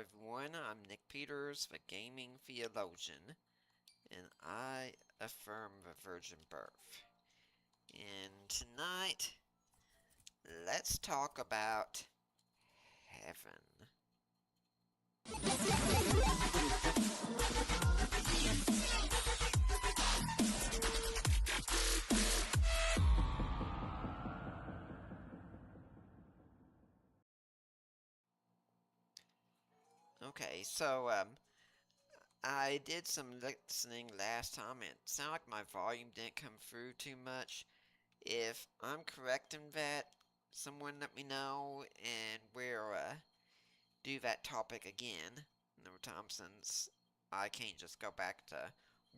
everyone, I'm Nick Peters, the gaming theologian, and I affirm the virgin birth. And tonight, let's talk about heaven. Okay, so, I did some listening last time, and it sounded like my volume didn't come through too much. If I'm correct in that, someone let me know, and we'll do that topic again another time, since I can't just go back to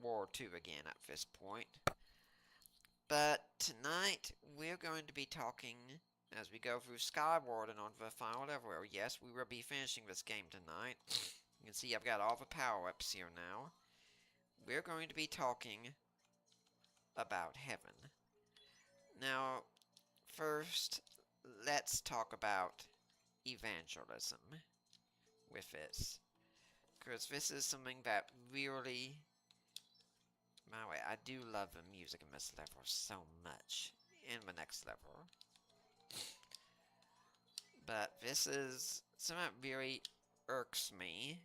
World War II again at this point. But tonight, we're going to be talking as we go through Skyward and on to the final level. Yes, we will be finishing this game tonight. You can see I've got all the power-ups here now. We're going to be talking about heaven. Now, first, let's talk about evangelism with this. Because this is something that really... By the way, I do love the music in this level so much. In the next level. But this is something that really irks me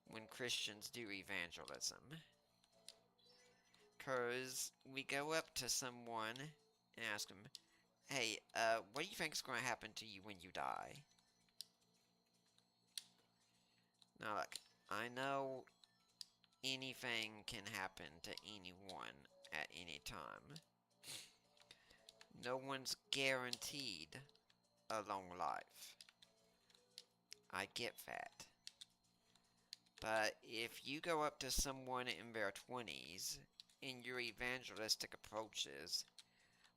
when Christians do evangelism. Because we go up to someone and ask them, hey, what do you think is going to happen to you when you die? Now look, I know anything can happen to anyone at any time. No one's guaranteed a long life. I get that. But if you go up to someone in their 20s in your evangelistic approaches,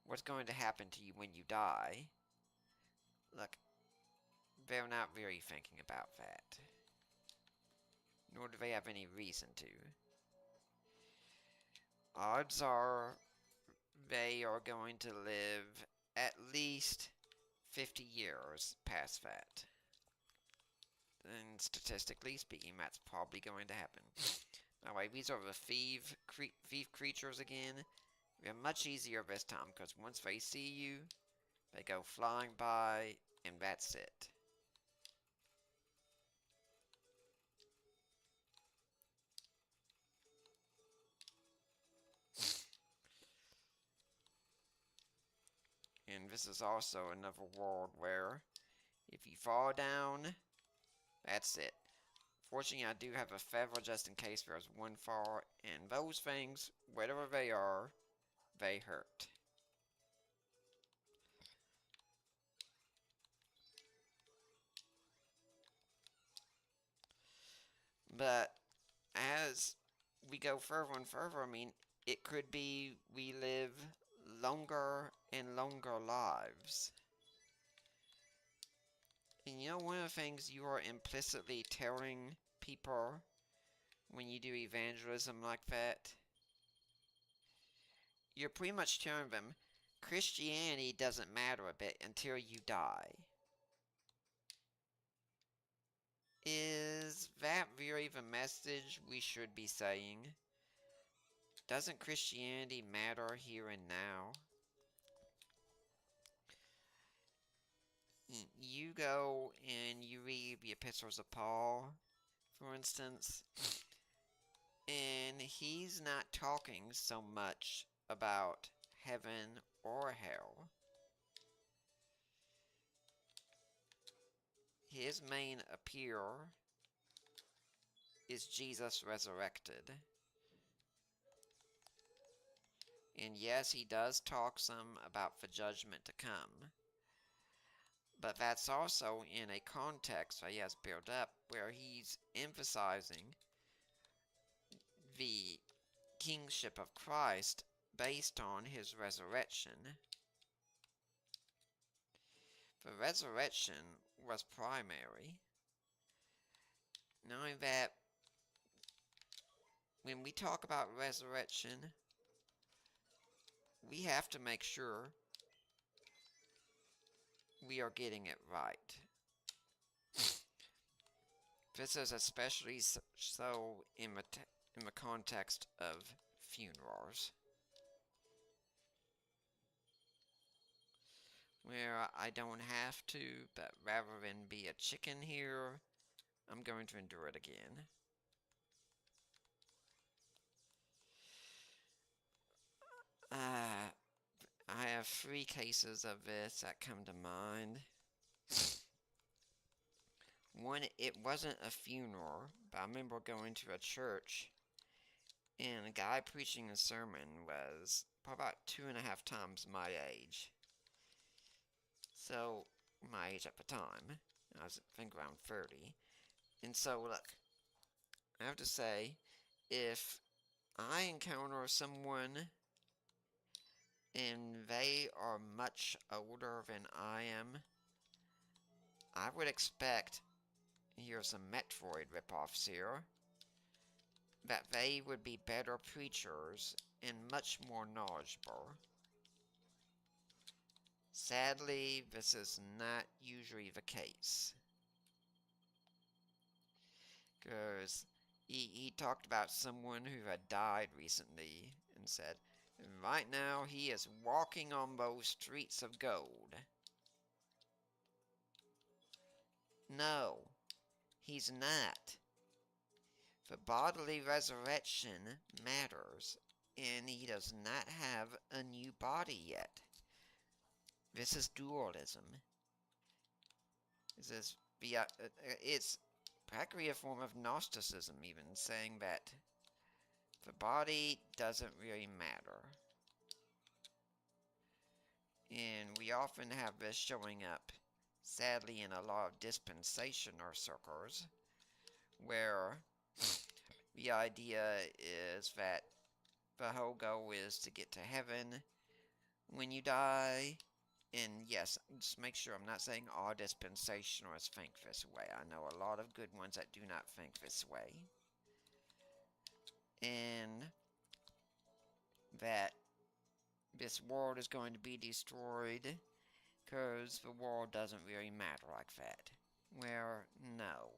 what's going to happen to you when you die? Look, they're not really thinking about that. Nor do they have any reason to. Odds are they are going to live at least 50 years past that. And statistically speaking, that's probably going to happen. Alright, these are the thief creatures again. They're much easier this time, because once they see you, they go flying by, and that's it. And this is also another world where, if you fall down, that's it. Fortunately, I do have a feather just in case there's one fall, and those things, whatever they are, they hurt. But as we go further and further, I mean, it could be we live longer and longer lives. And you know, one of the things you are implicitly telling people when you do evangelism like that? You're pretty much telling them Christianity doesn't matter a bit until you die. Is that really the message we should be saying? Doesn't Christianity matter here and now? You go and you read the epistles of Paul, for instance, and he's not talking so much about heaven or hell. His main appeal is Jesus resurrected. And yes, he does talk some about the judgment to come. But that's also in a context that he has built up where he's emphasizing the kingship of Christ based on his resurrection. The resurrection was primary. Knowing that when we talk about resurrection, we have to make sure we are getting it right. This is especially so in the context of funerals, where I don't have to, but rather than be a chicken here, I'm going to endure it again. I have 3 cases of this that come to mind. One, it wasn't a funeral, but I remember going to a church, and a guy preaching a sermon was probably about 2.5 times my age. So, my age at the time. I was, I think, around 30. And so, look, I have to say, if I encounter someone and they are much older than I am, I would expect, here's some Metroid ripoffs here, that they would be better preachers and much more knowledgeable. Sadly, this is not usually the case. Because he talked about someone who had died recently and said, right now he is walking on those streets of gold. No, he's not. The bodily resurrection matters, and he does not have a new body yet. This is dualism. It's practically a form of Gnosticism, even, saying that the body doesn't really matter. And we often have this showing up, sadly, in a lot of dispensational circles, where the idea is that the whole goal is to get to heaven when you die. And yes, just make sure I'm not saying all dispensationalists think this way. I know a lot of good ones that do not think this way. And that this world is going to be destroyed because the world doesn't really matter like that. Well, no.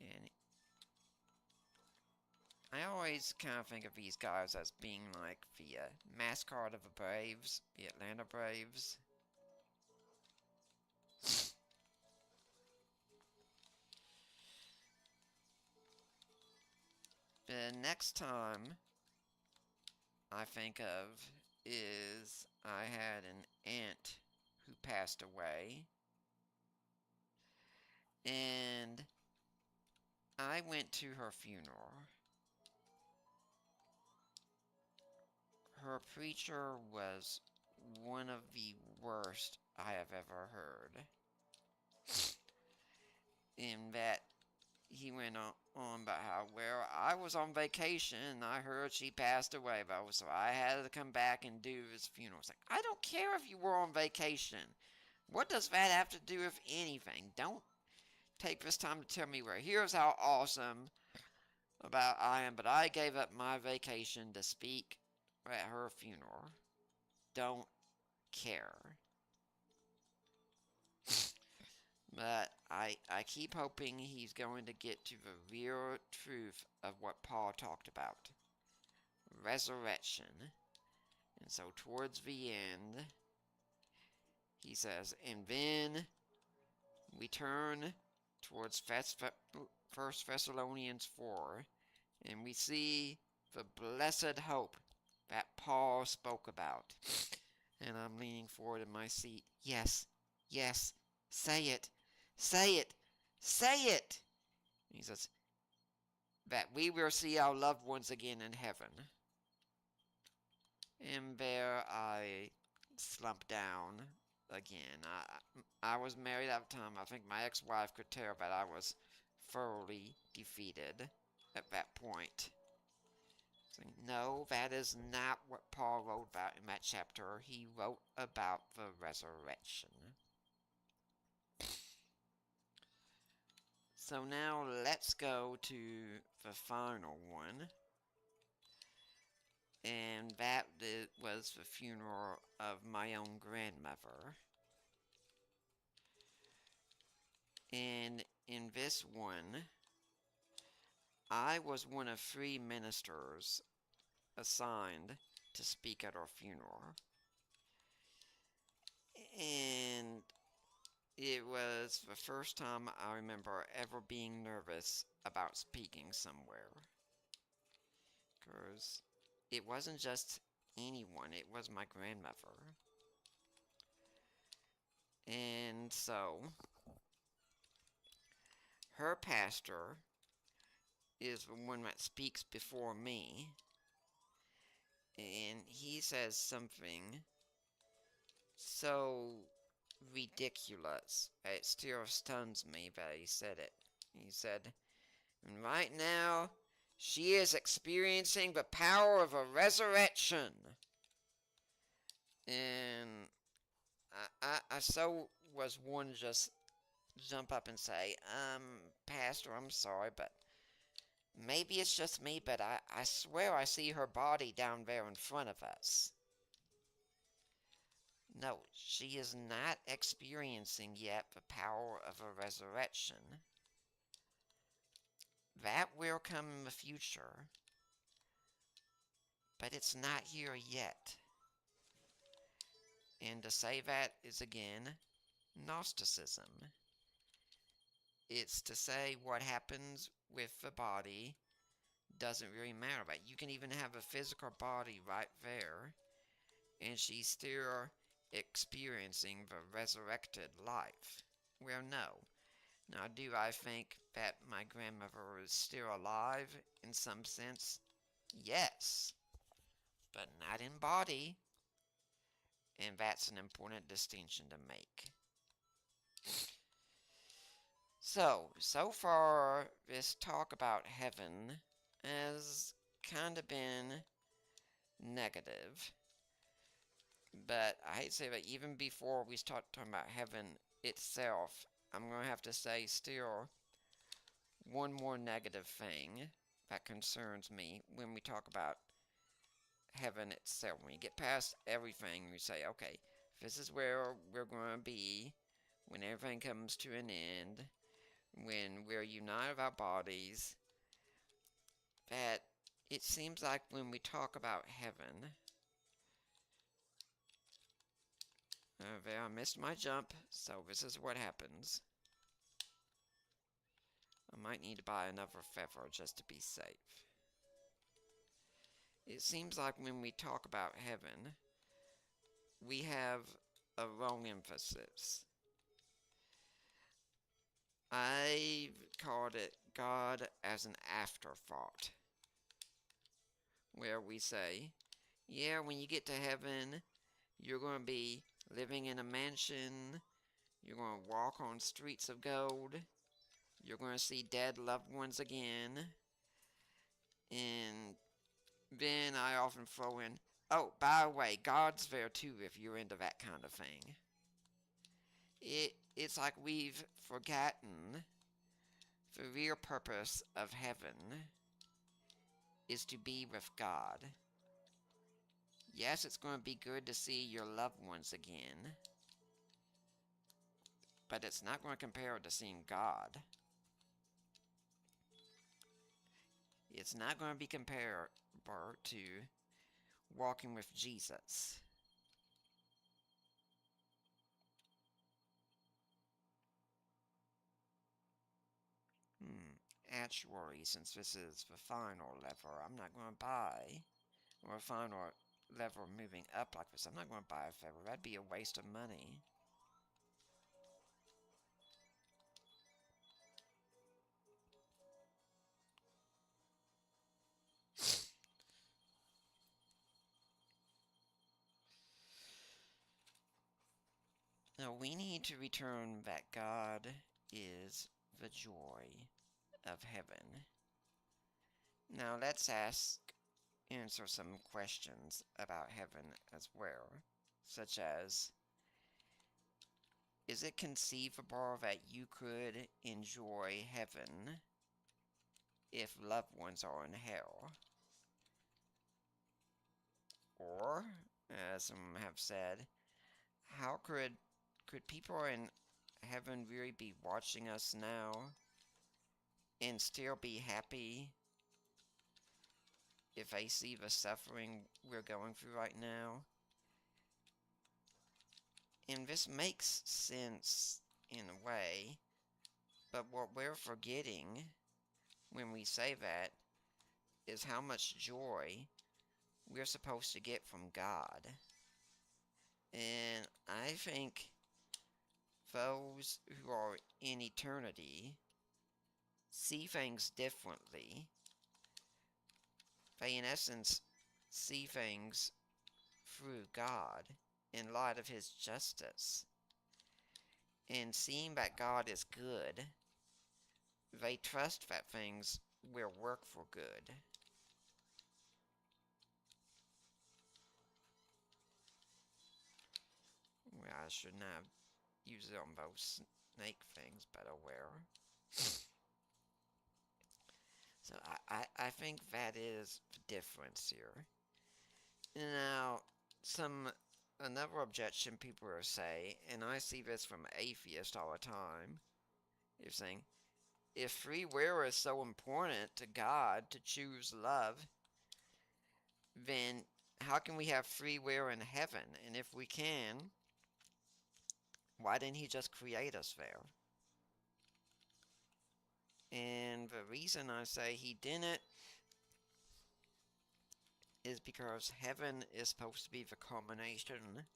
And I always kind of think of these guys as being like the mascot of the Braves, the Atlanta Braves. The next time I think of is I had an aunt who passed away, and I went to her funeral. Her preacher was one of the worst I have ever heard. In that he went on about how, well, I was on vacation and I heard she passed away, so I had to come back and do his funeral. It's like, I don't care if you were on vacation. What does that have to do with anything? Don't take this time to tell me, well, here's how awesome about I am, but I gave up my vacation to speak at her funeral. Don't care. But I keep hoping he's going to get to the real truth of what Paul talked about. Resurrection. And so towards the end, he says, and then we turn towards 1 Thessalonians 4, and we see the blessed hope that Paul spoke about. And I'm leaning forward in my seat. Yes, yes, say it, say it, say it. And he says, that we will see our loved ones again in heaven. And there I slumped down again. I was married at the time. I think my ex-wife could tell that I was thoroughly defeated at that point. So, no, that is not what Paul wrote about in that chapter. He wrote about the resurrection. So now let's go to the final one. And that was the funeral of my own grandmother. And in this one, I was one of 3 ministers assigned to speak at our funeral. And it was the first time I remember ever being nervous about speaking somewhere. Because it wasn't just anyone, it was my grandmother. And so, her pastor is the one that speaks before me. And he says something so ridiculous. It still stuns me that he said it. He said, "And right now, she is experiencing the power of a resurrection." And I so was one to just jump up and say, Pastor, I'm sorry, but maybe it's just me, but I swear I see her body down there in front of us. No, she is not experiencing yet the power of a resurrection. That will come in the future, but it's not here yet. And to say that is again Gnosticism. It's to say what happens with the body doesn't really matter. But you can even have a physical body right there, and she's still experiencing the resurrected life. Well, no. Now, do I think that my grandmother is still alive in some sense? Yes, but not in body. And that's an important distinction to make. So far, this talk about heaven has kind of been negative. But I hate to say that even before we start talking about heaven itself, I'm going to have to say still one more negative thing that concerns me when we talk about heaven itself. When you get past everything, you say, okay, this is where we're going to be when everything comes to an end, when we're united with our bodies, that it seems like when we talk about heaven, there I missed my jump, so this is what happens. I might need to buy another feather just to be safe. It seems like when we talk about heaven, we have a wrong emphasis. I've called it God as an afterthought, where we say, yeah, when you get to heaven, you're going to be living in a mansion, you're going to walk on streets of gold, you're going to see dead loved ones again, and then I often throw in, oh, by the way, God's there too if you're into that kind of thing. It's like we've forgotten the real purpose of heaven is to be with God. Yes, it's going to be good to see your loved ones again, but it's not going to compare to seeing God. It's not going to be comparable to walking with Jesus. Actually, since this is the final level, I'm not going to buy, or final level moving up like this, I'm not going to buy a feather. That'd be a waste of money. Now, we need to return that God is the joy of heaven. Now, let's answer some questions about heaven as well, such as, is it conceivable that you could enjoy heaven if loved ones are in hell? Or, as some have said, how could people in heaven really be watching us now and still be happy if they see the suffering we're going through right now? And this makes sense in a way, but what we're forgetting when we say that is how much joy we're supposed to get from God. And I think those who are in eternity see things differently. They, in essence, see things through God in light of His justice. And seeing that God is good, they trust that things will work for good. Well, I should not have used it on those snake things, but oh well. So I think that is the difference here. Now, another objection people will say, and I see this from atheists all the time, is saying, if free will is so important to God to choose love, then how can we have free will in heaven? And if we can, why didn't He just create us there? And the reason I say He didn't is because heaven is supposed to be the culmination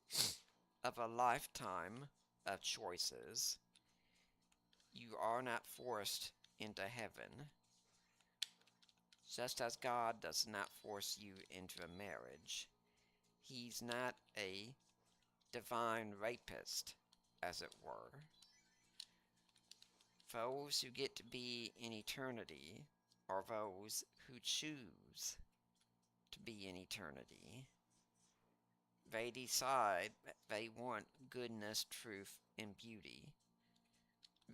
of a lifetime of choices. You are not forced into heaven, just as God does not force you into a marriage. He's not a divine rapist, as it were. Those who get to be in eternity are those who choose to be in eternity. They decide that they want goodness, truth, and beauty.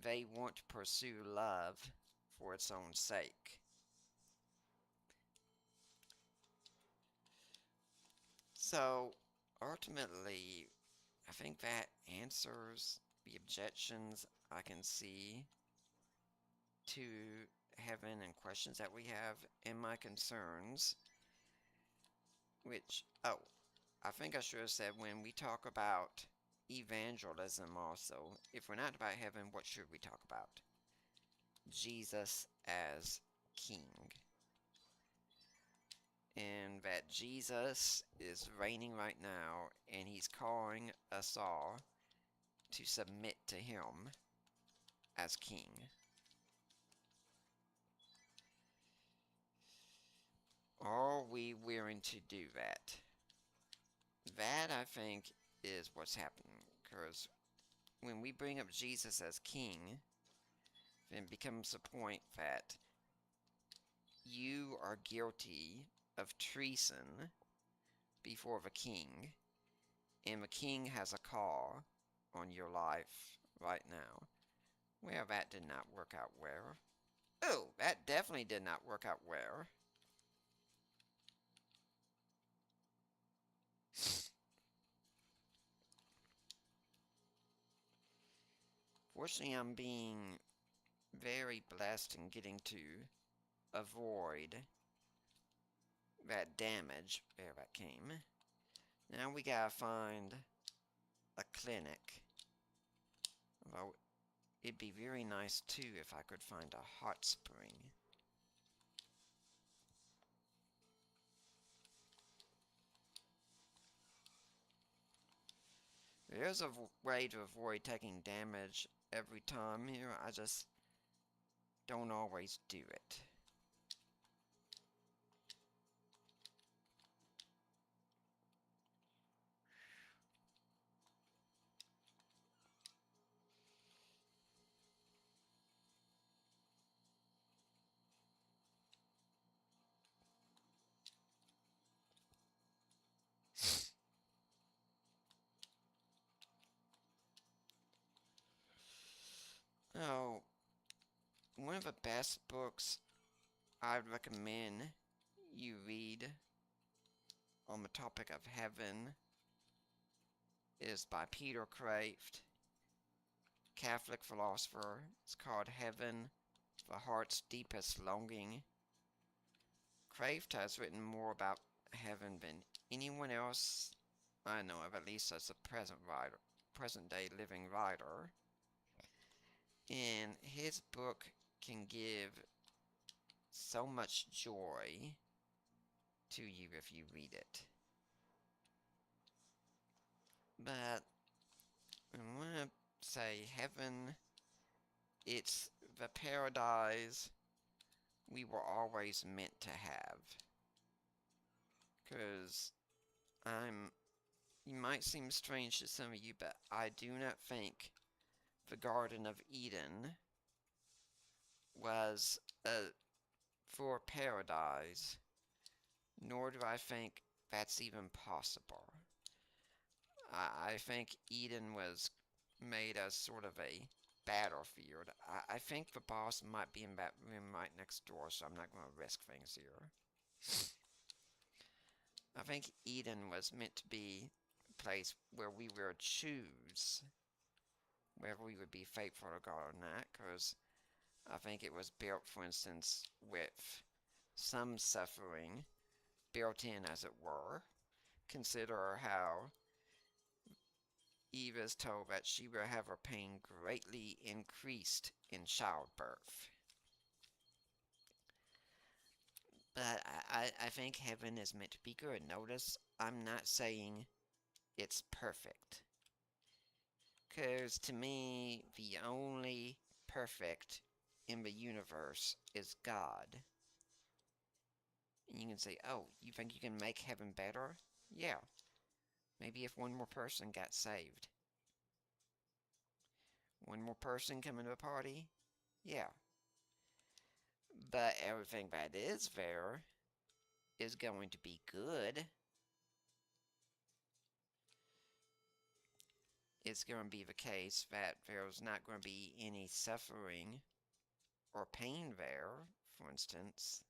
They want to pursue love for its own sake. So, ultimately, I think that answers the objections I can see to heaven and questions that we have and my concerns. Which, oh, I think I should have said when we talk about evangelism also, if we're not about heaven, what should we talk about? Jesus as King. And that Jesus is reigning right now, and He's calling us all to submit to Him as King. Are we willing to do that? That, I think, is what's happening. Because when we bring up Jesus as King, then it becomes a point that you are guilty of treason before the King, and the King has a call on your life right now. Well, that did not work out well. Oh, that definitely did not work out well. Fortunately, I'm being very blessed in getting to avoid that damage. There that came. Now we gotta find a clinic. Although it'd be very nice too if I could find a hot spring. There's a way to avoid taking damage every time here. I just don't always do it. Oh, one of the best books I'd recommend you read on the topic of heaven is by Peter Kraft. Catholic philosopher. It's called Heaven, the Heart's Deepest Longing. Kraft has written more about heaven than anyone else I know of, at least as a present day living writer. And his book can give so much joy to you if you read it. But I want to say heaven, it's the paradise we were always meant to have. Because you might seem strange to some of you, but I do not think the Garden of Eden was for paradise, nor do I think that's even possible. I think Eden was made as sort of a battlefield. I think the boss might be in that room right next door, so I'm not going to risk things here. I think Eden was meant to be a place where we would choose whether we would be faithful to God or not, because I think it was built, for instance, with some suffering built in, as it were. Consider how Eve is told that she will have her pain greatly increased in childbirth. But I think heaven is meant to be good. Notice I'm not saying it's perfect. Because to me, the only perfect in the universe is God. And you can say, oh, you think you can make heaven better? Yeah. Maybe if one more person got saved. One more person coming to the party? Yeah. But everything that is there is going to be good. It's going to be the case that there's not going to be any suffering or pain there, for instance.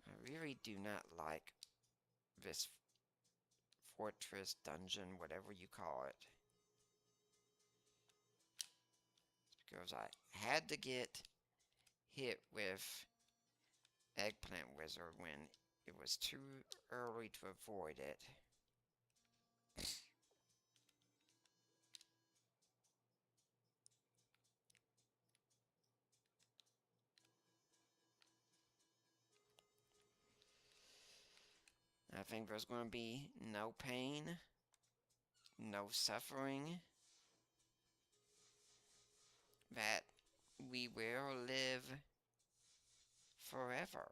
I really do not like this fortress, dungeon, whatever you call it. It's because I had to get hit with Eggplant Wizard when it was too early to avoid it. I think there's going to be no pain, no suffering, that we will live forever.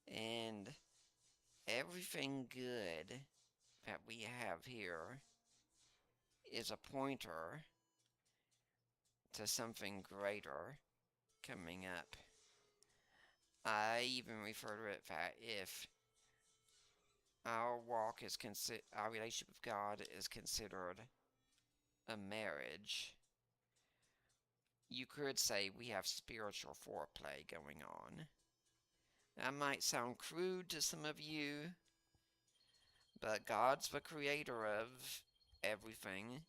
And everything good that we have here is a pointer to something greater coming up. I even refer to it that if our our relationship with God is considered a marriage, you could say we have spiritual foreplay going on. That might sound crude to some of you, but God's the creator of everything,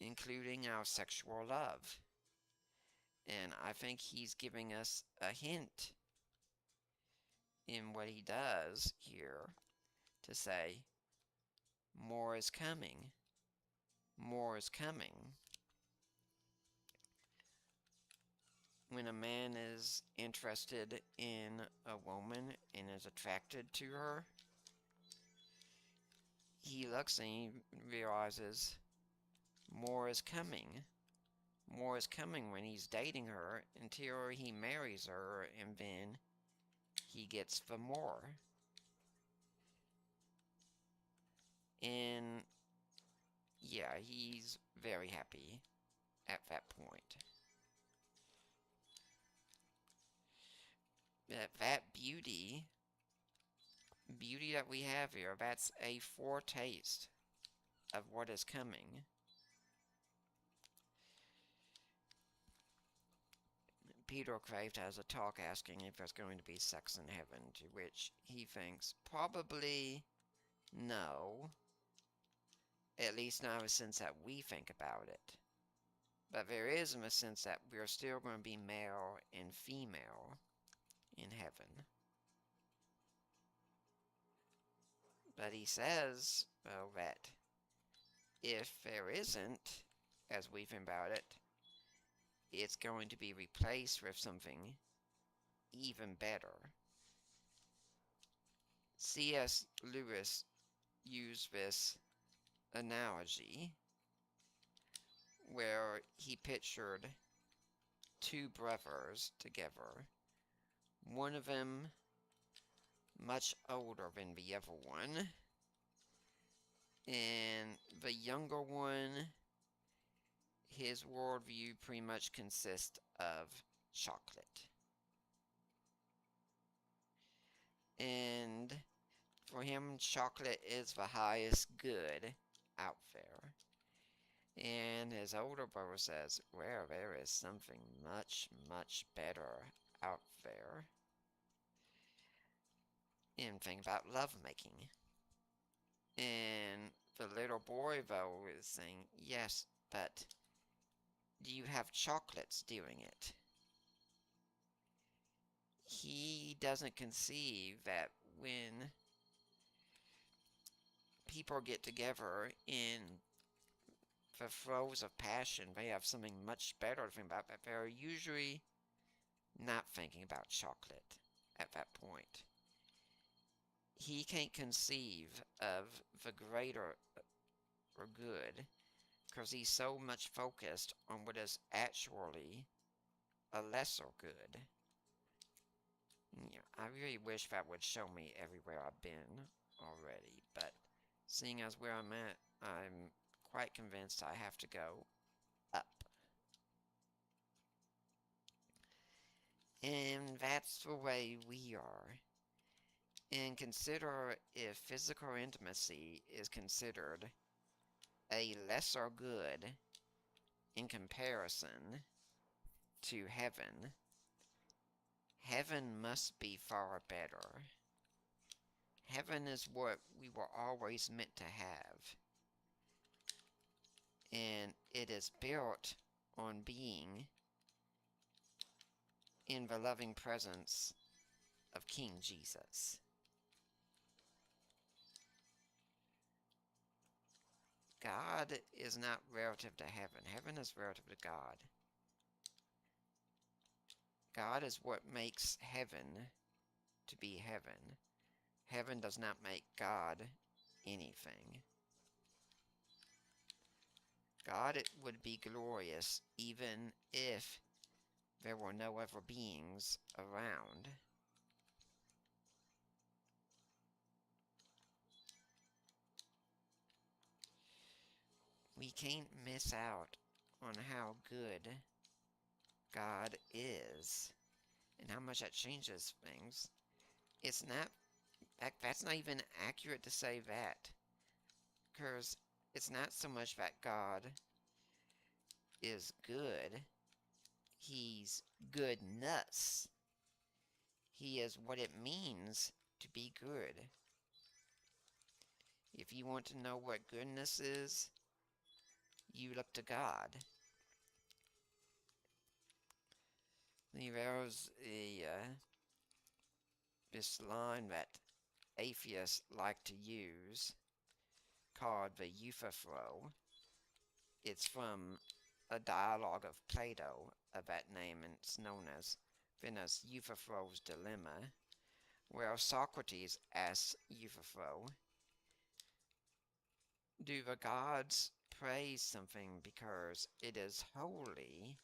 including our sexual love. And I think he's giving us a hint in what he does here to say, more is coming. More is coming. When a man is interested in a woman and is attracted to her, he looks and he realizes more is coming. More is coming when he's dating her until he marries her, and then he gets the more. And yeah, he's very happy at that point. That beauty that we have here, that's a foretaste of what is coming. Peter Kraft has a talk asking if there's going to be sex in heaven, to which he thinks probably No. At least not in a sense that we think about it. But there is in the sense that we're still going to be male and female in heaven. But he says, well, that if there isn't, as we think about it, it's going to be replaced with something even better. C.S. Lewis used this analogy where he pictured two brothers together, one of them much older than the other one, and the younger one, his worldview pretty much consists of chocolate. And for him, chocolate is the highest good out there. And his older brother says, well, there is something much, much better out there. And think about lovemaking. And the little boy, though, is saying, yes, but do you have chocolates doing it? He doesn't conceive that when people get together in the throes of passion, they have something much better to think about, but they're usually not thinking about chocolate at that point. He can't conceive of the greater or good because he's so much focused on what is actually a lesser good. Yeah, I really wish that would show me everywhere I've been already, but seeing as where I'm at, I'm quite convinced I have to go up. And that's the way we are. And consider if physical intimacy is considered a lesser good in comparison to heaven, heaven must be far better. Heaven is what we were always meant to have. And it is built on being in the loving presence of King Jesus. God is not relative to heaven. Heaven is relative to God. God is what makes heaven to be heaven. Heaven does not make God anything. God would be glorious even if there were no other beings around. We can't miss out on how good God is and how much that changes things. It's not, that's not even accurate to say that, because it's not so much that God is good, he's goodness. He is what it means to be good. If you want to know what goodness is, you look to God. There's this line that atheists like to use called the Euthyphro. It's from a dialogue of Plato of that name, and it's known as Venus Euthyphro's Dilemma, where Socrates asks Euthyphro, do the gods praise something because it is holy,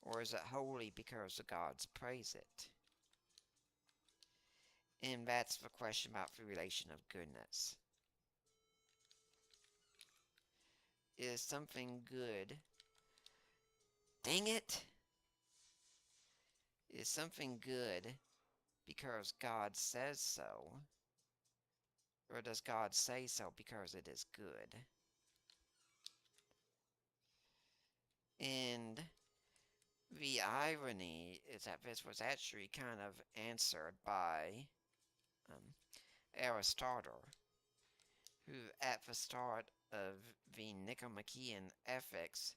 or is it holy because the gods praise it? And that's the question about the relation of goodness. Is something good? Dang it! Is something good because God says so? Or does God say so because it is good? And the irony is that this was actually kind of answered by Aristotle, who at the start of the Nicomachean Ethics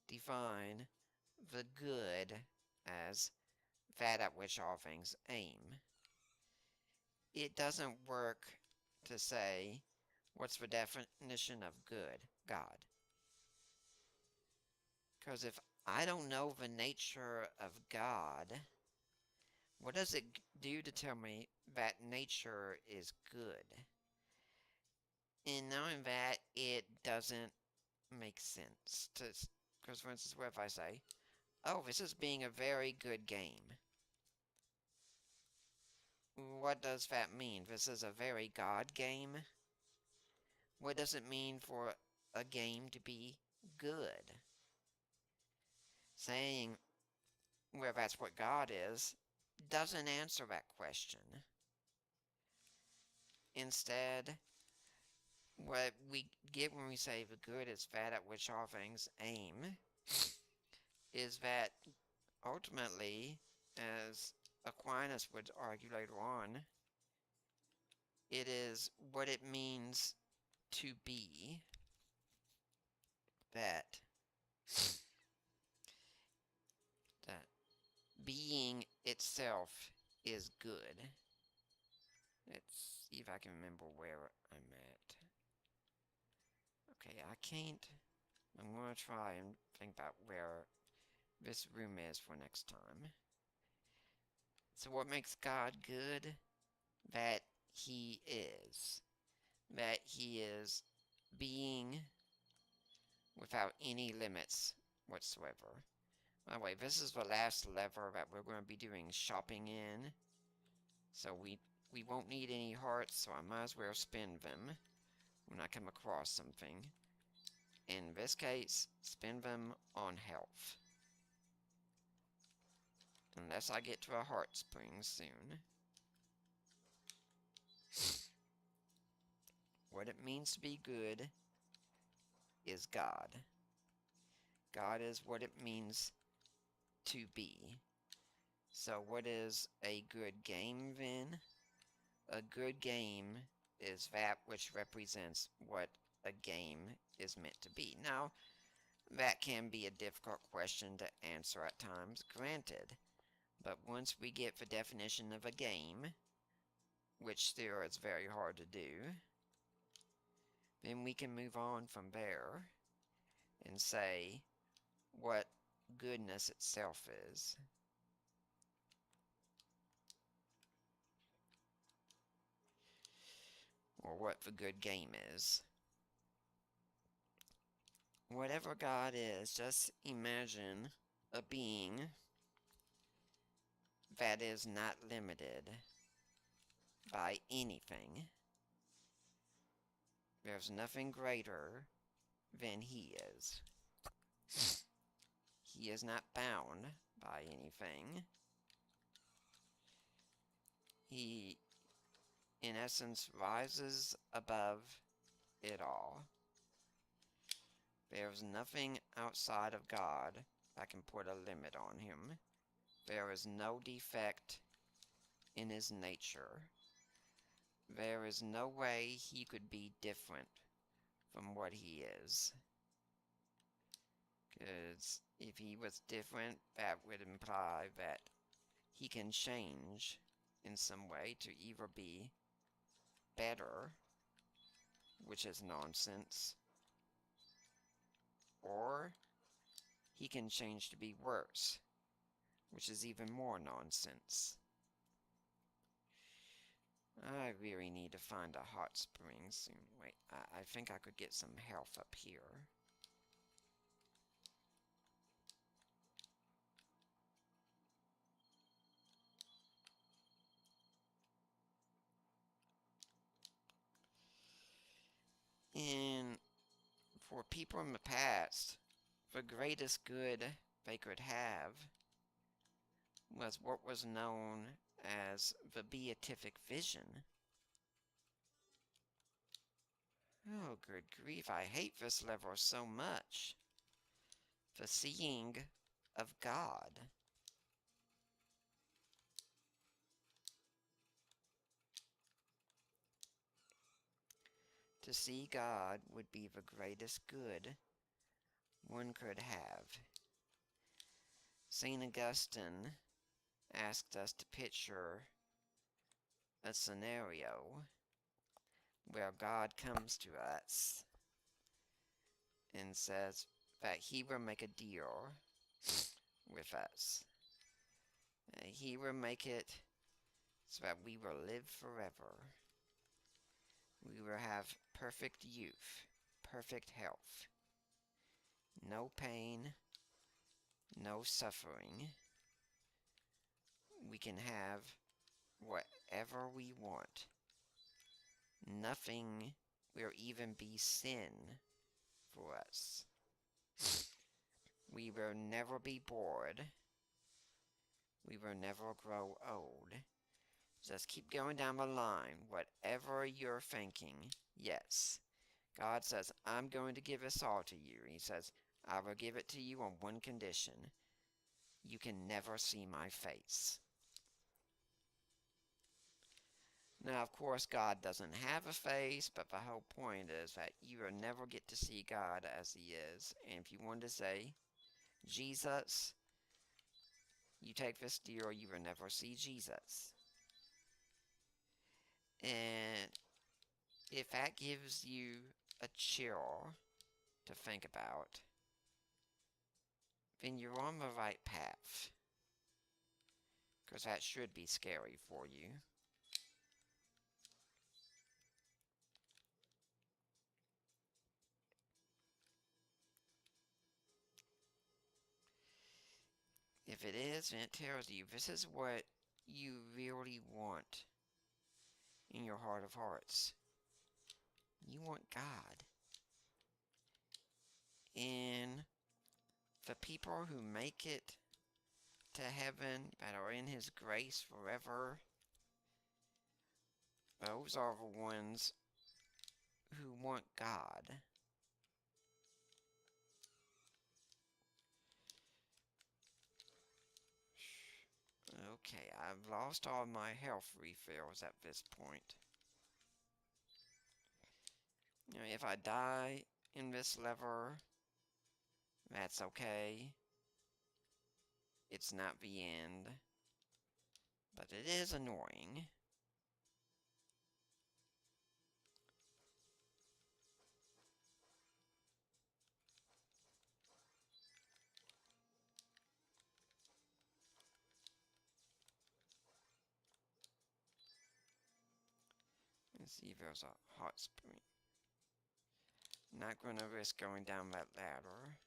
define the good as that at which all things aim. It doesn't work to say, what's the definition of good? God. Because if I don't know the nature of God, what does it do to tell me that nature is good? And knowing that, it doesn't make sense. Because, for instance, what if I say, oh, this is being a very good game? What does that mean? This is a very God game? What does it mean for a game to be good? Saying, well, that's what God is, doesn't answer that question. Instead, what we get when we say the good is that at which all things aim is that ultimately, as Aquinas would argue later on, it is what it means to be that that being itself is good. Let's see if I can remember where I'm at. Okay, I can't. I'm going to try and think about where this room is for next time. So what makes God good? That He is. That He is being without any limits whatsoever. By the way, this is the last lever that we're going to be doing shopping in. So we won't need any hearts, so I might as well spend them when I come across something. In this case, spend them on health. Unless I get to a heart spring soon. What it means to be good is God. God is what it means to be. So what is a good game then? A good game is that which represents what a game is meant to be. Now, that can be a difficult question to answer at times, granted. But once we get the definition of a game, which still is very hard to do, then we can move on from there and say what goodness itself is. Or what the good game is. Whatever God is, just imagine a being that is not limited by anything. There's nothing greater than He is. He is not bound by anything. He, in essence, rises above it all. There's nothing outside of God that can put a limit on Him. There is no defect in His nature. There is no way He could be different from what He is. Because if He was different, that would imply that He can change in some way to either be better, which is nonsense, or He can change to be worse, which is even more nonsense. I really need to find a hot spring soon. Wait, I think I could get some health up here. And for people in the past, the greatest good they could have was what was known as the beatific vision. Oh, good grief, I hate this level so much. The seeing of God. To see God would be the greatest good one could have. St. Augustine asked us to picture a scenario where God comes to us and says that he will make a deal with us. He will make it so that we will live forever. We will have perfect youth, perfect health, no pain, no suffering. We can have whatever we want. Nothing will even be sin for us. We will never be bored. We will never grow old. Just keep going down the line. Whatever you're thinking, yes. God says, I'm going to give this all to you. He says, I will give it to you on one condition. You can never see my face. Now, of course, God doesn't have a face, but the whole point is that you will never get to see God as he is. And if you want to say, Jesus, you take this deal, you will never see Jesus. And if that gives you a chill to think about, then you're on the right path. Because that should be scary for you. If it is, then it tells you this is what you really want in your heart of hearts. You want God. And the people who make it to heaven, that are in his grace forever, those are the ones who want God. Okay, I've lost all my health refills at this point. You know, if I die in this level, that's okay. It's not the end. But it is annoying. Let's see if there's a hot spring. Not gonna risk going down that ladder.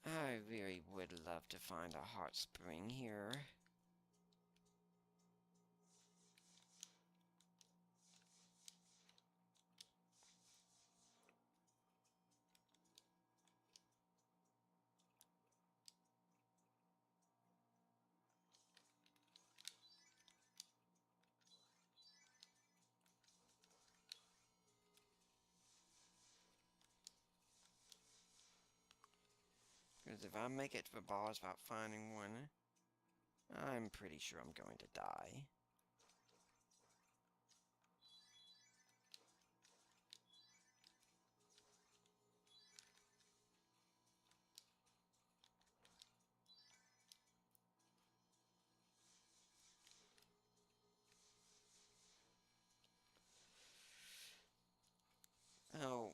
I really would love to find a hot spring here. Because if I make it to the boss without finding one, I'm pretty sure I'm going to die. Oh,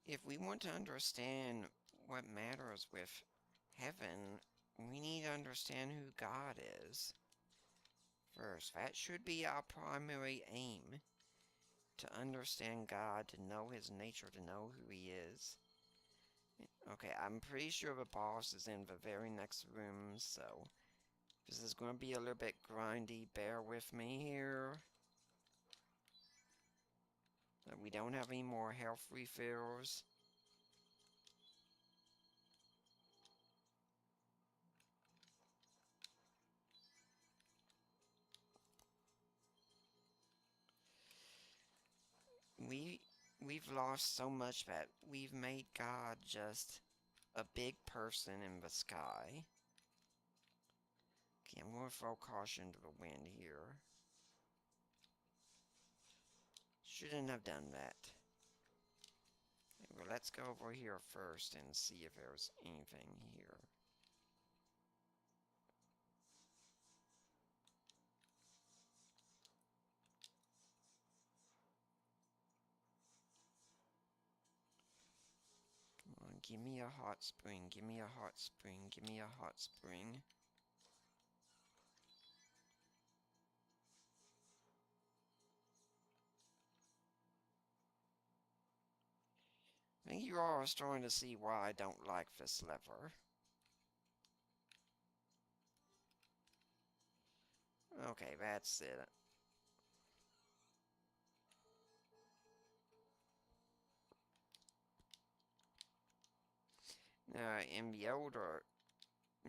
if we want to understand what matters with heaven, we need to understand who God is. First, that should be our primary aim. To understand God, to know his nature, to know who he is. Okay, I'm pretty sure the boss is in the very next room, so this is going to be a little bit grindy. Bear with me here. We don't have any more health refills. we've lost so much that we've made God just a big person in the sky. Okay, I'm going to throw caution to the wind here. Shouldn't have done that. Well, let's go over here first and see if there's anything here. Come on, give me a hot spring, give me a hot spring, give me a hot spring. I think you all are starting to see why I don't like this lever. Okay, that's it. In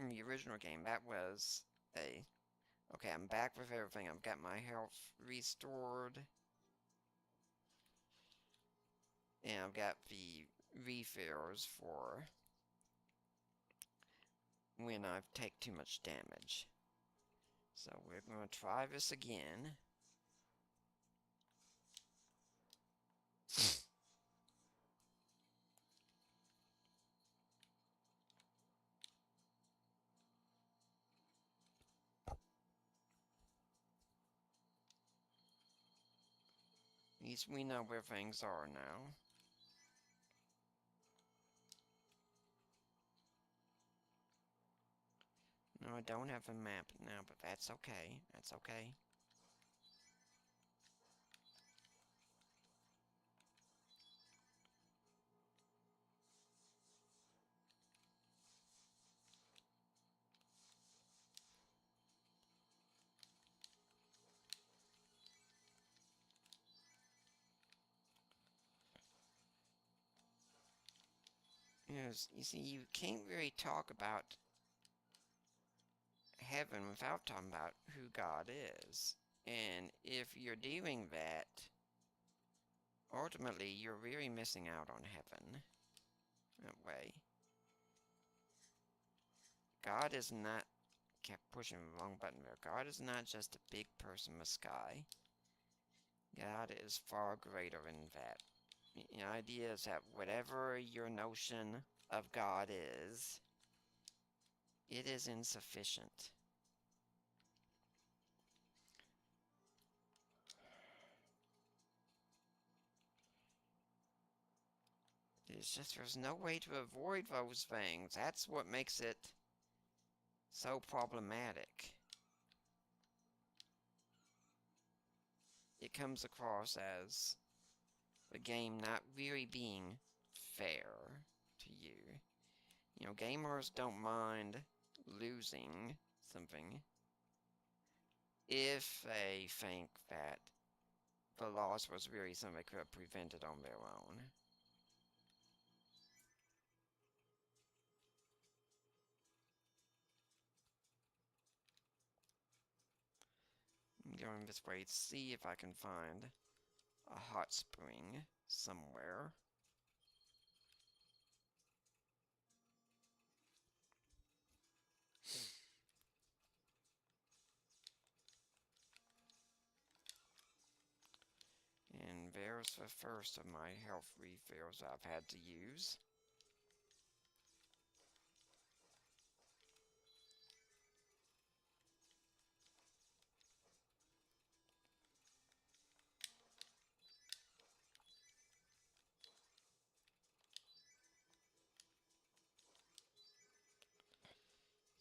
the original game, that was a... Okay, I'm back with everything. I've got my health restored. And I've got the refills for when I take too much damage. So we're going to try this again. At least we know where things are now. No, I don't have a map now, but that's okay. That's okay. Yes, you see, you can't really talk about heaven without talking about who God is. And if you're doing that, ultimately you're really missing out on heaven. That way. God is not... Kept pushing the wrong button there. God is not just a big person in the sky. God is far greater than that. The idea is that whatever your notion of God is, it is insufficient. It's just there's no way to avoid those things. That's what makes it so problematic. It comes across as the game not really being fair to you. You know, gamers don't mind losing something if they think that the loss was really something they could have prevented on their own. I'm going this way to see if I can find a hot spring somewhere. And there's the first of my health refills I've had to use.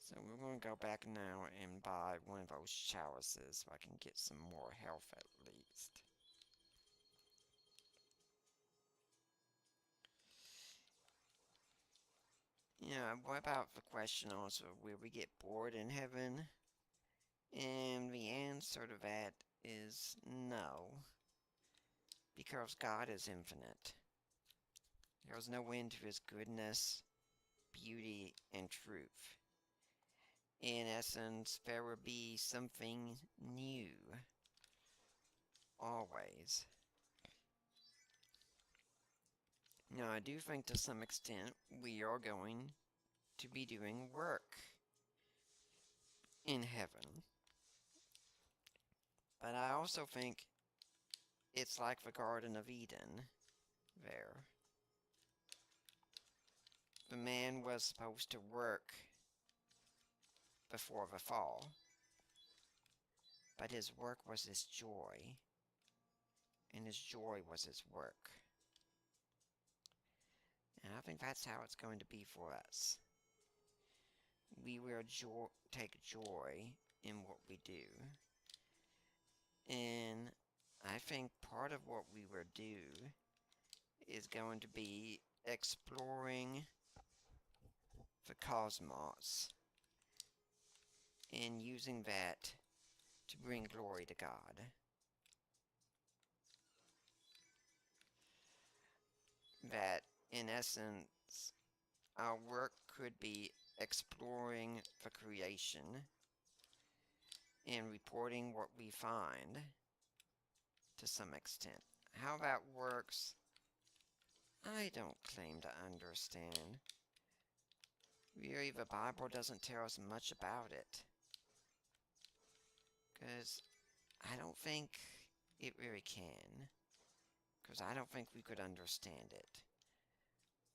So we're going to go back now and buy one of those chalices so I can get some more health at least. Yeah, what about the question also, will we get bored in heaven? And the answer to that is no. Because God is infinite. There is no end to his goodness, beauty, and truth. In essence, there will be something new. Always. Now, I do think to some extent we are going to be doing work in heaven. But I also think it's like the Garden of Eden there. The man was supposed to work before the fall, but his work was his joy, and his joy was his work. And I think that's how it's going to be for us. We will take joy in what we do. And I think part of what we will do is going to be exploring the cosmos and using that to bring glory to God. That, in essence, our work could be exploring the creation and reporting what we find to some extent. How that works, I don't claim to understand. Really, the Bible doesn't tell us much about it. Because I don't think it really can. Because I don't think we could understand it.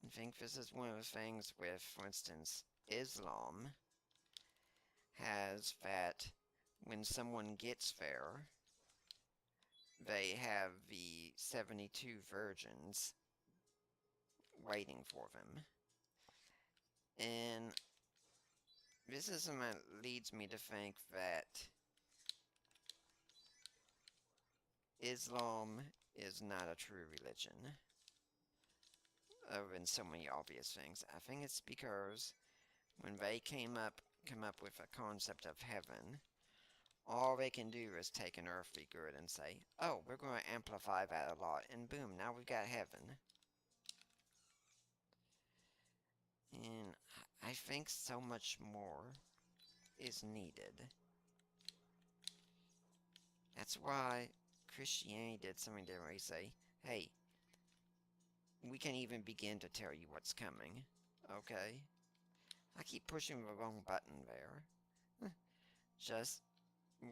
I think this is one of the things with, for instance, Islam has that when someone gets there, they have the 72 virgins waiting for them. And this is what leads me to think that Islam is not a true religion. Other than so many obvious things. I think it's because when they come up with a concept of heaven, all they can do is take an earthly good and say, oh, we're going to amplify that a lot, and boom, now we've got heaven. And I think so much more is needed. That's why Christianity did something different. Where you say, hey, we can't even begin to tell you what's coming, okay? I keep pushing the wrong button there. Just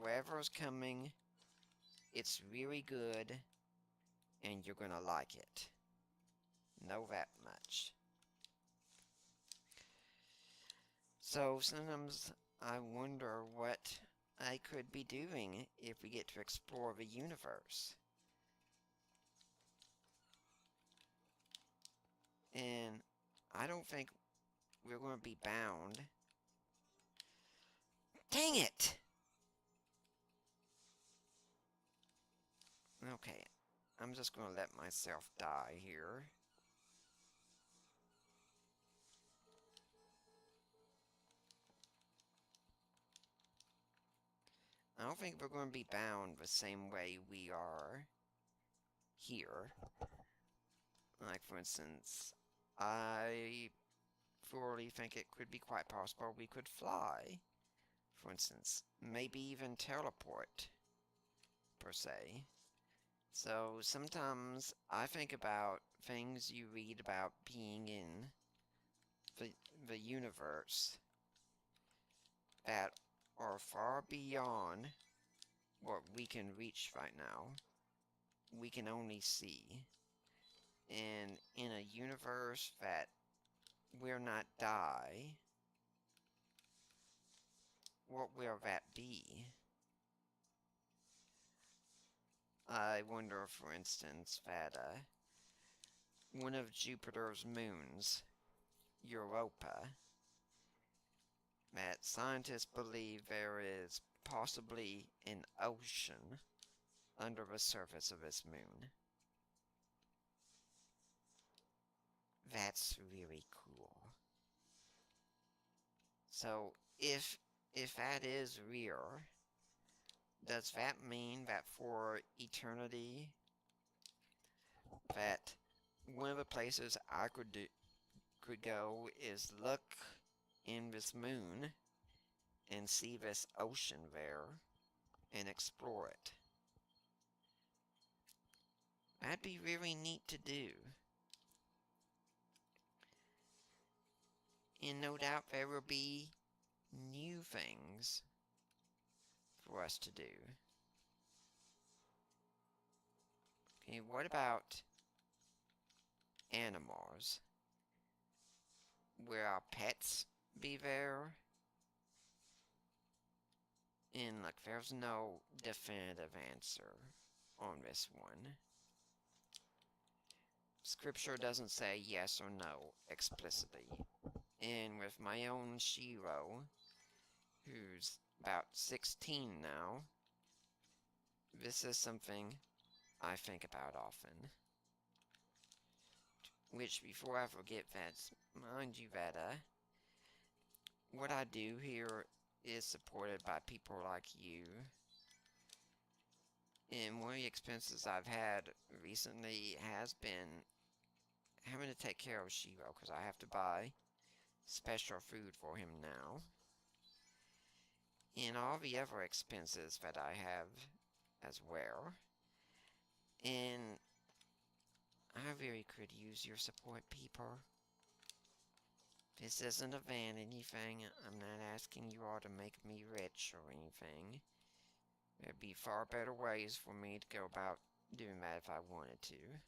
whatever's coming, it's really good, and you're gonna like it. Know that much. So sometimes I wonder what I could be doing if we get to explore the universe. And I don't think we're going to be bound. Dang it! Okay, I'm just going to let myself die here. I don't think we're going to be bound the same way we are here. Like, for instance, I fully think it could be quite possible we could fly. For instance, maybe even teleport, per se. So sometimes I think about things you read about being in the universe that are far beyond what we can reach right now. We can only see. And in a universe that will not die, what will that be? I wonder, for instance, that one of Jupiter's moons, Europa, that scientists believe there is possibly an ocean under the surface of this moon. That's really cool. So, if that is real, does that mean that for eternity, that one of the places I could go is look in this moon and see this ocean there and explore it? That'd be really neat to do. And no doubt there will be new things for us to do. Okay, what about animals? Will our pets be there? And look, there's no definitive answer on this one. Scripture doesn't say yes or no explicitly. And with my own Shiro, who's about 16 now, this is something I think about often. Which, before I forget that, mind you that, what I do here is supported by people like you. And one of the expenses I've had recently has been having to take care of Shiro, because I have to buy special food for him now. And all the other expenses that I have as well. And I really could use your support, people. This isn't a vanity thing. I'm not asking you all to make me rich or anything. There'd be far better ways for me to go about doing that if I wanted to.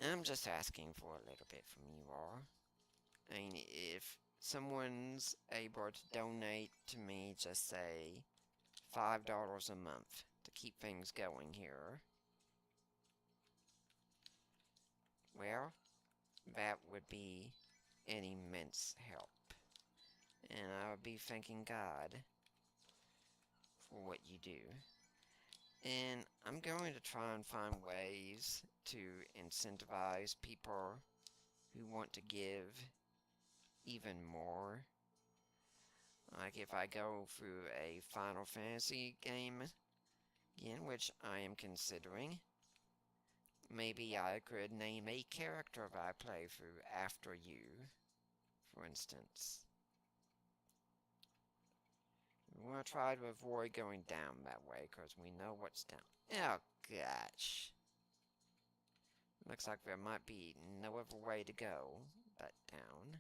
I'm just asking for a little bit from you all. I mean, if someone's able to donate to me, just say, $5 a month to keep things going here, well, that would be an immense help. And I would be thanking God for what you do. And I'm going to try and find ways to incentivize people who want to give even more. Like if I go through a Final Fantasy game again, which I am considering, maybe I could name a character that I play through after you, for instance. We want to try to avoid going down that way, because we know what's down. Oh, gosh. Looks like there might be no other way to go but down.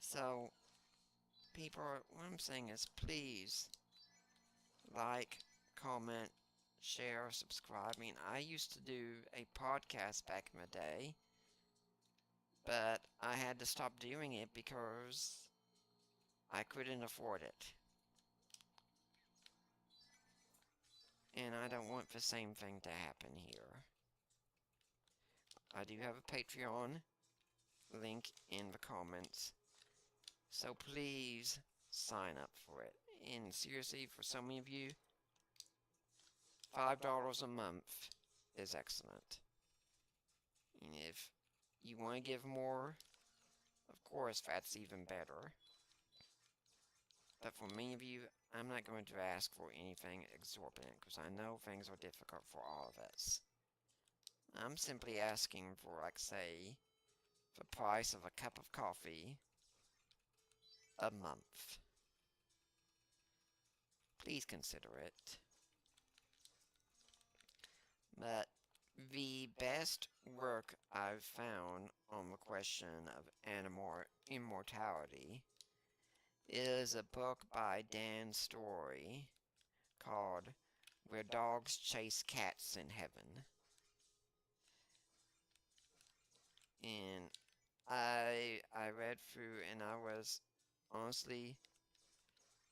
So, people, what I'm saying is please like, comment, share, subscribe. I mean, I used to do a podcast back in the day, but I had to stop doing it because I couldn't afford it. And I don't want the same thing to happen here. I do have a Patreon link in the comments, so please sign up for it. And seriously, for some of you, $5 a month is excellent. And if you want to give more, of course, that's even better. But for many of you, I'm not going to ask for anything exorbitant, because I know things are difficult for all of us. I'm simply asking for, like, say, the price of a cup of coffee a month. Please consider it. But the best work I've found on the question of animal immortality is a book by Dan Story called Where Dogs Chase Cats in Heaven. And I read through and I was honestly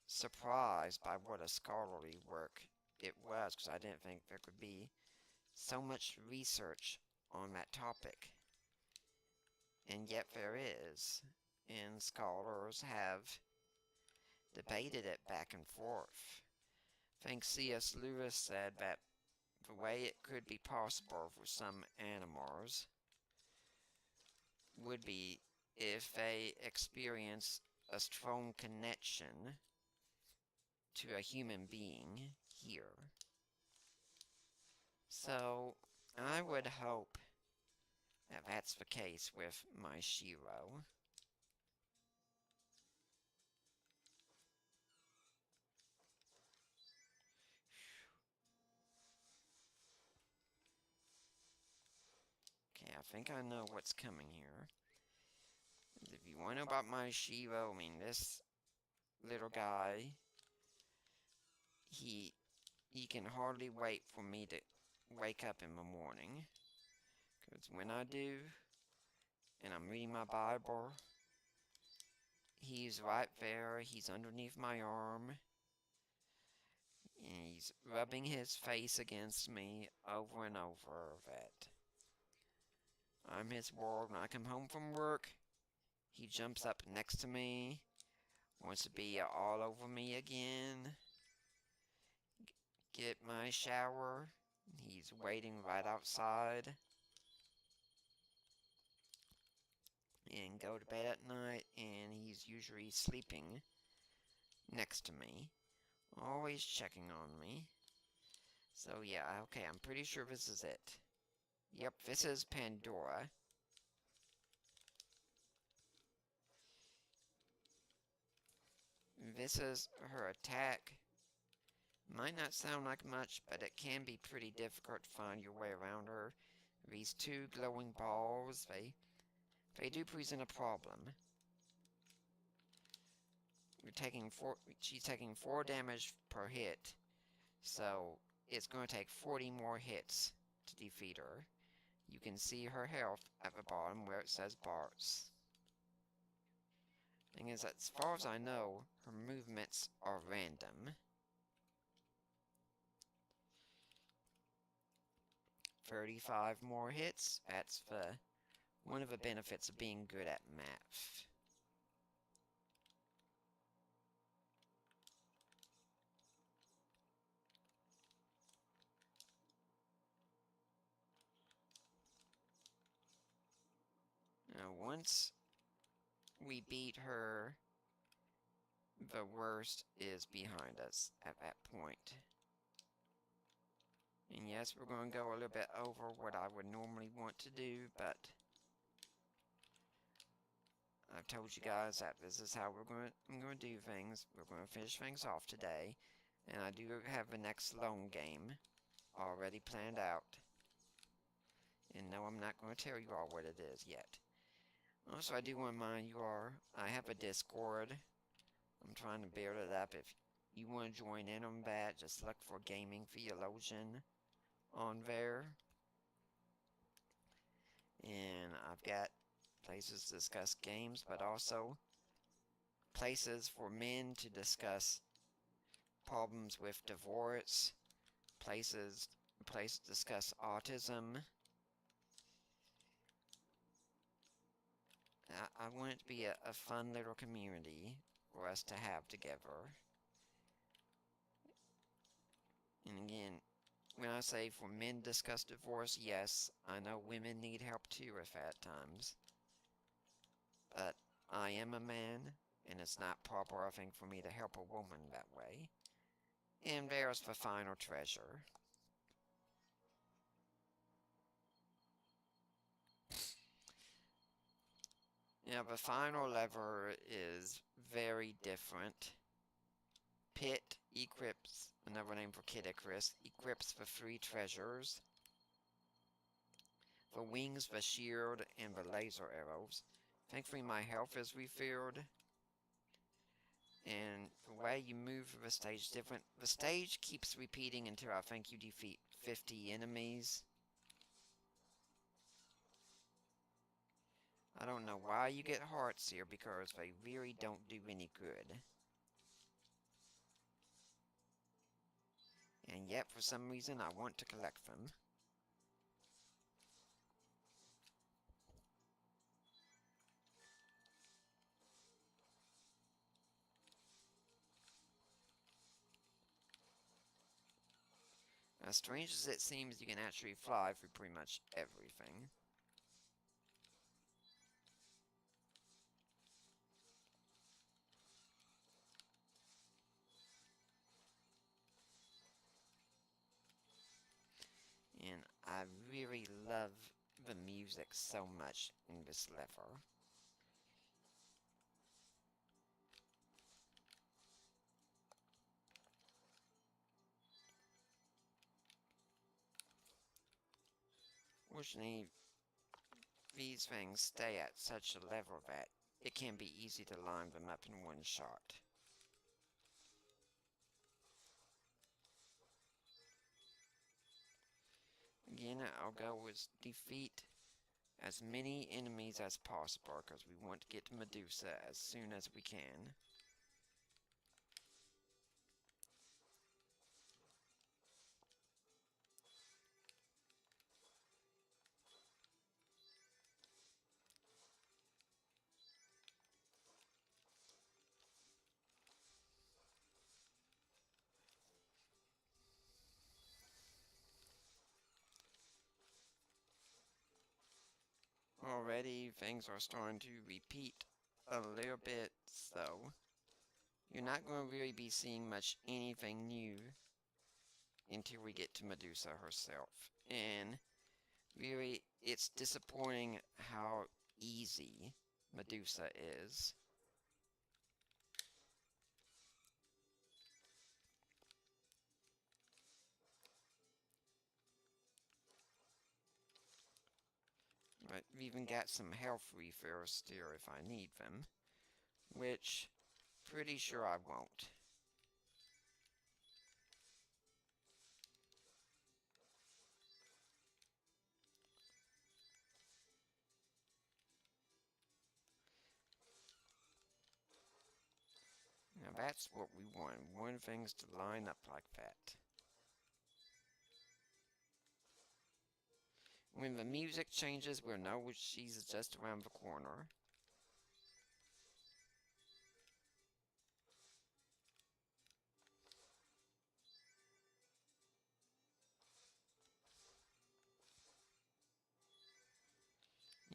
surprised by what a scholarly work it was, because I didn't think there could be so much research on that topic. And yet there is, and scholars have debated it back and forth. I think C.S. Lewis said that the way it could be possible for some animals would be if they experience a strong connection to a human being here. So, I would hope that that's the case with my Shiro. Okay, I think I know what's coming here. If you want to know about my Shiro, I mean, this little guy, he can hardly wait for me to wake up in the morning. Because when I do, and I'm reading my Bible, he's right there, he's underneath my arm, and he's rubbing his face against me over and over that I'm his world. When I come home from work, he jumps up next to me, wants to be all over me again, get my shower, he's waiting right outside, and go to bed at night, and he's usually sleeping next to me, always checking on me. So yeah, okay, I'm pretty sure this is it. Yep, this is Pandora. This is her attack. Might not sound like much, but it can be pretty difficult to find your way around her. These two glowing balls, they do present a problem. She's taking 4 damage per hit, so it's going to take 40 more hits to defeat her. You can see her health at the bottom where it says Bart's. Thing is, as far as I know, her movements are random. 35 more hits, that's one of the benefits of being good at math. Now, once we beat her, the worst is behind us at that point. And yes, we're going to go a little bit over what I would normally want to do, but I've told you guys that this is how I'm going to do things. We're going to finish things off today, and I do have the next long game already planned out. And no, I'm not going to tell you all what it is yet. Also, I do want to remind you all, I have a Discord. I'm trying to build it up. If you want to join in on that, just look for Gaming Theologian on there. And I've got places to discuss games, but also places for men to discuss problems with divorce, places to discuss autism. I want it to be a fun little community for us to have together. And again, when I say for men to discuss divorce, yes, I know women need help too at times. But I am a man, and it's not proper, I think, for me to help a woman that way. And there's the final treasure. Now, the final lever is very different. Pit equips, another name for Kid Icarus, equips the 3 treasures. The wings, the shield, and the laser arrows. Thankfully, my health is refilled. And the way you move through the stage is different. The stage keeps repeating until I think you defeat 50 enemies. I don't know why you get hearts here, because they really don't do any good. And yet, for some reason, I want to collect them. As strange as it seems, you can actually fly through pretty much everything. I really love the music so much in this level. Fortunately, these things stay at such a level that it can be easy to line them up in one shot. Again, our goal is defeat as many enemies as possible because we want to get to Medusa as soon as we can. Already things are starting to repeat a little bit, so you're not going to really be seeing much anything new until we get to Medusa herself. And really, it's disappointing how easy Medusa is. But we've even got some health refills still if I need them, which pretty sure I won't. Now that's what we want. We want things to line up like that. When the music changes, we'll know she's just around the corner.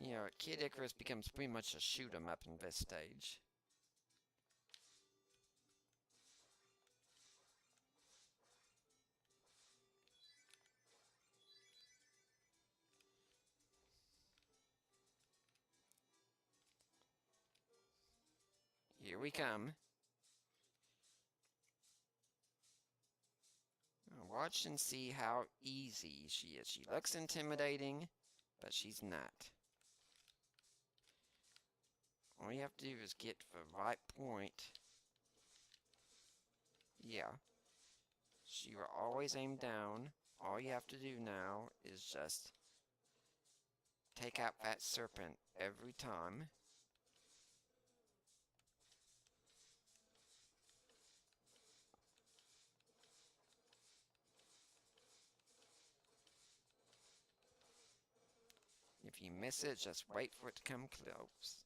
You know, Kid Icarus becomes pretty much a shoot 'em up in this stage. Here we come. Now watch and see how easy she is. She looks intimidating, but she's not. All you have to do is get to the right point. Yeah. She will always aim down. All you have to do now is just take out that serpent every time. If you miss it, just wait for it to come close.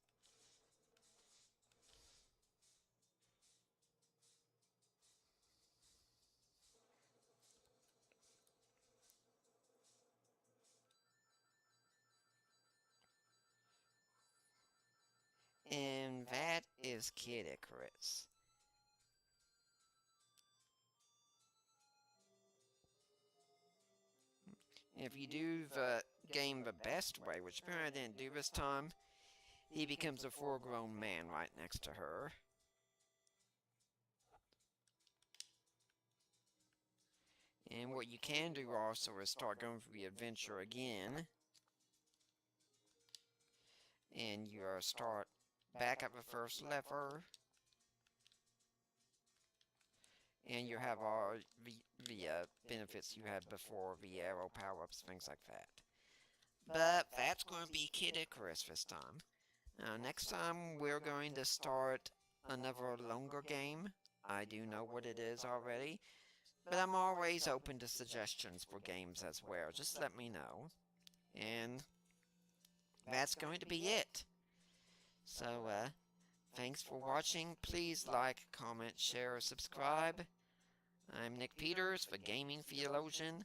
And that is Kid Icarus. If you do the game the best way, which apparently I didn't do this time, he becomes a full-grown man right next to her. And what you can do also is start going through the adventure again. And you start back at the first level. And you have all the benefits you had before, the arrow power-ups, things like that. But that's going to be Kid Icarus this time. Now, next time we're going to start another longer game. I do know what it is already, but I'm always open to suggestions for games as well. Just let me know. And that's going to be it. So, thanks for watching. Please like, comment, share, subscribe. I'm Nick Peters, the Gaming Theologian.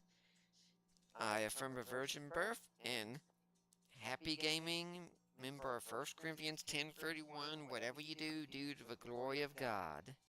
I affirm the virgin birth and happy gaming. Remember 1 Corinthians 10:31, whatever you do, do to the glory of God.